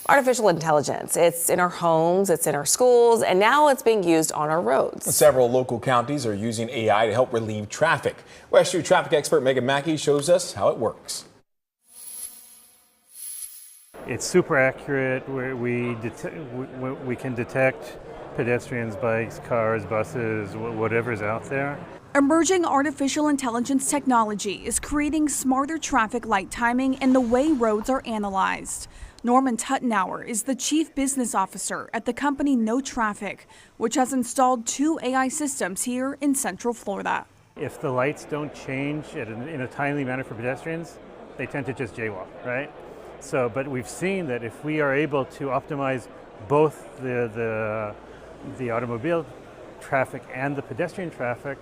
Artificial intelligence, it's in our homes, it's in our schools, and now it's being used on our roads. Several local counties are using AI to help relieve traffic. West Street traffic expert Megan Mackey shows us how it works. It's super accurate. We can detect pedestrians, bikes, cars, buses, whatever's out there. Emerging artificial intelligence technology is creating smarter traffic light timing and the way roads are analyzed. Norman Tuttenauer is the chief business officer at the company NoTraffic, which has installed 2 AI systems here in Central Florida. If the lights don't change in a timely manner for pedestrians, they tend to just jaywalk, right? So, but we've seen that if we are able to optimize both the automobile traffic and the pedestrian traffic,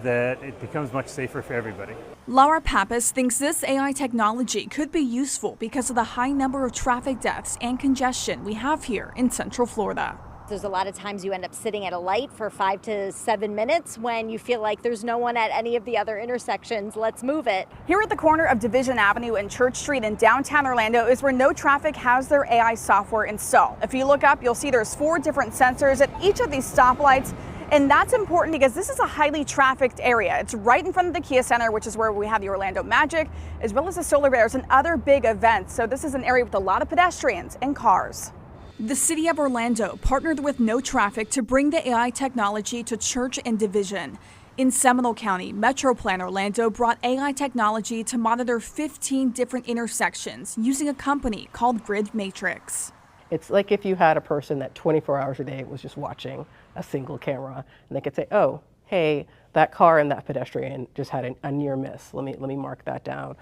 that it becomes much safer for everybody. Laura Pappas thinks this AI technology could be useful because of the high number of traffic deaths and congestion we have here in Central Florida. There's a lot of times you end up sitting at a light for 5 to 7 minutes when you feel like there's no one at any of the other intersections. Let's move it. Here at the corner of Division Avenue and Church Street in downtown Orlando is where NoTraffic has their AI software installed. If you look up, you'll see there's 4 different sensors at each of these stoplights. And that's important because this is a highly trafficked area. It's right in front of the Kia Center, which is where we have the Orlando Magic, as well as the Solar Bears and other big events. So this is an area with a lot of pedestrians and cars. The city of Orlando partnered with NoTraffic to bring the AI technology to Church and Division. In Seminole County, Metro Plan Orlando brought AI technology to monitor 15 different intersections using a company called Grid Matrix. It's like if you had a person that 24 hours a day was just watching a single camera, and they could say, oh, hey, that car and that pedestrian just had a near miss. Let me mark that down.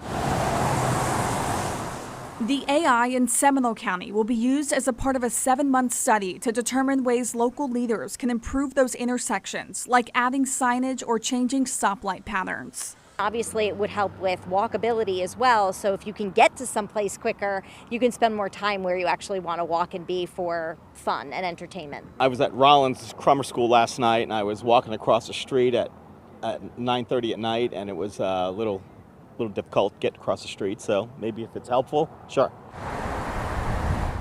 The AI in Seminole County will be used as a part of a 7-month study to determine ways local leaders can improve those intersections, like adding signage or changing stoplight patterns. Obviously, it would help with walkability as well. So if you can get to someplace quicker, you can spend more time where you actually want to walk and be for fun and entertainment. I was at Rollins Crummer School last night, and I was walking across the street at 9:30 at night, and it was a little difficult to get across the street. So maybe if it's helpful, sure.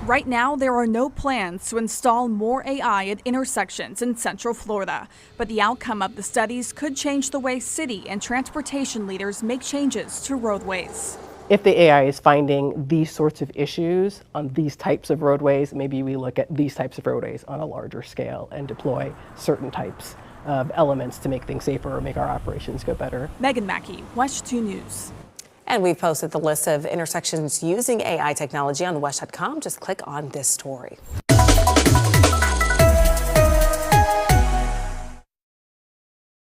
Right now, there are no plans to install more AI at intersections in Central Florida, but the outcome of the studies could change the way city and transportation leaders make changes to roadways. If the AI is finding these sorts of issues on these types of roadways, maybe we look at these types of roadways on a larger scale and deploy certain types of elements to make things safer or make our operations go better. Megan Mackey, West 2 News. And we've posted the list of intersections using AI technology on west.com. Just click on this story.